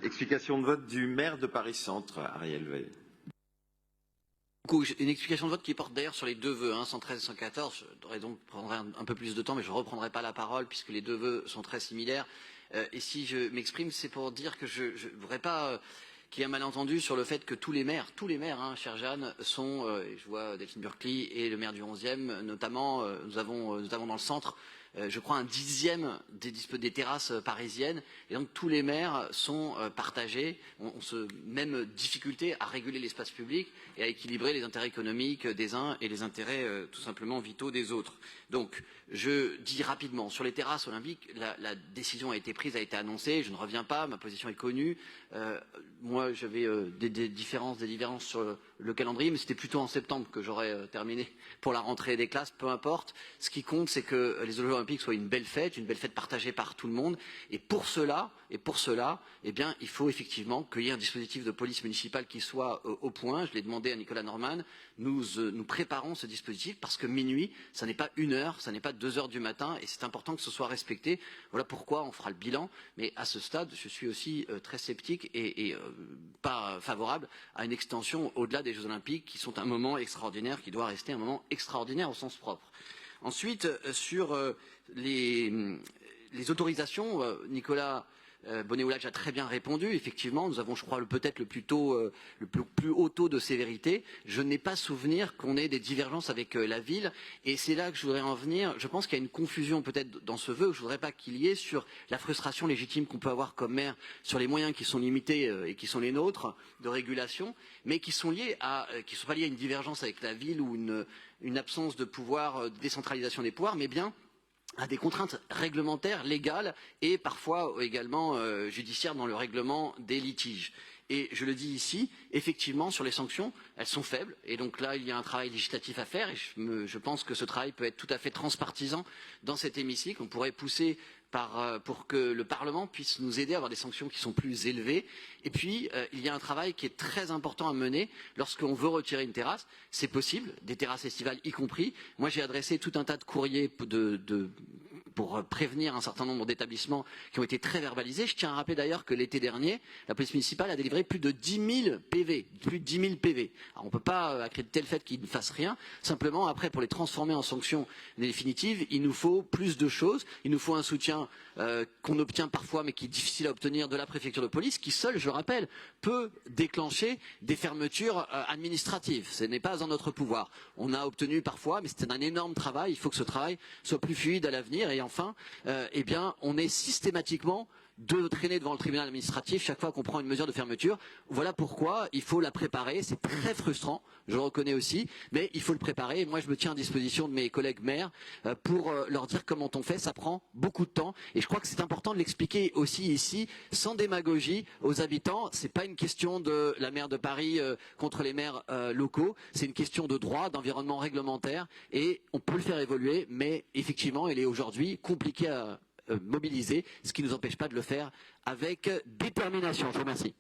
Explication de vote du maire de Paris-Centre, Ariel Veil. Une explication de vote qui porte d'ailleurs sur les deux vœux, 113 et 114. Je devrais donc prendre un peu plus de temps, mais je ne reprendrai pas la parole puisque les deux vœux sont très similaires. Et si je m'exprime, c'est pour dire que je ne voudrais pas qu'il y ait un malentendu sur le fait que tous les maires, chère Jeanne, sont, je vois Delphine Burkly et le maire du 11e, notamment, nous avons dans le centre, je crois, un dixième des terrasses parisiennes. Et donc tous les maires sont partagés, ont ce même difficulté à réguler l'espace public et à équilibrer les intérêts économiques des uns et les intérêts tout simplement vitaux des autres. Donc je dis rapidement, sur les terrasses olympiques, la décision a été prise, a été annoncée, je ne reviens pas, ma position est connue. Moi j'avais des divergences sur le calendrier, mais c'était plutôt en septembre que j'aurais terminé pour la rentrée des classes, peu importe. Ce qui compte, c'est que les Jeux olympiques soient une belle fête partagée par tout le monde. Et pour cela, eh bien, il faut effectivement qu'il y ait un dispositif de police municipale qui soit au point. Je l'ai demandé à Nicolas Norman. Nous préparons ce dispositif parce que minuit, ça n'est pas 1 heure, ça n'est pas 2 heures du matin, et c'est important que ce soit respecté. Voilà pourquoi on fera le bilan. Mais à ce stade, je suis aussi très sceptique et pas favorable à une extension au-delà des Jeux olympiques, qui sont un moment extraordinaire, qui doit rester un moment extraordinaire au sens propre. Ensuite, sur les autorisations, Nicolas Bonnet-Oulage a très bien répondu. Effectivement, nous avons, je crois, peut-être le plus haut taux de sévérité. Je n'ai pas souvenir qu'on ait des divergences avec la ville. Et c'est là que je voudrais en venir. Je pense qu'il y a une confusion peut-être dans ce vœu, que je ne voudrais pas qu'il y ait, sur la frustration légitime qu'on peut avoir comme maire sur les moyens qui sont limités et qui sont les nôtres de régulation, mais qui sont pas liés à une divergence avec la ville ou une absence de pouvoir, de décentralisation des pouvoirs, mais bien à des contraintes réglementaires, légales et parfois également judiciaires dans le règlement des litiges. Et je le dis ici, effectivement, sur les sanctions, elles sont faibles. Et donc là, il y a un travail législatif à faire. Et je pense que ce travail peut être tout à fait transpartisan dans cet hémicycle. On pourrait pousser pour que le Parlement puisse nous aider à avoir des sanctions qui sont plus élevées. Et puis, il y a un travail qui est très important à mener lorsqu'on veut retirer une terrasse. C'est possible, des terrasses estivales y compris. Moi, j'ai adressé tout un tas de courriers pour prévenir un certain nombre d'établissements qui ont été très verbalisés. Je tiens à rappeler d'ailleurs que l'été dernier, la police municipale a délivré plus de 10 000 PV. Alors, on ne peut pas accréditer le fait qu'ils ne fassent rien. Simplement, après, pour les transformer en sanctions définitives, il nous faut plus de choses. Il nous faut un soutien qu'on obtient parfois, mais qui est difficile à obtenir, de la préfecture de police, qui seule, je le rappelle, peut déclencher des fermetures administratives. Ce n'est pas en notre pouvoir. On a obtenu parfois, mais c'est un énorme travail. Il faut que ce travail soit plus fluide à l'avenir. Et enfin, eh bien, on est systématiquement de traîner devant le tribunal administratif chaque fois qu'on prend une mesure de fermeture. Voilà pourquoi il faut la préparer. C'est très frustrant, je le reconnais aussi, mais il faut le préparer. Et moi, je me tiens à disposition de mes collègues maires pour leur dire comment on fait. Ça prend beaucoup de temps et je crois que c'est important de l'expliquer aussi ici, sans démagogie, aux habitants. C'est pas une question de la maire de Paris contre les maires locaux. C'est une question de droit, d'environnement réglementaire et on peut le faire évoluer, mais effectivement, il est aujourd'hui compliqué à mobiliser, ce qui ne nous empêche pas de le faire avec détermination. Je vous remercie.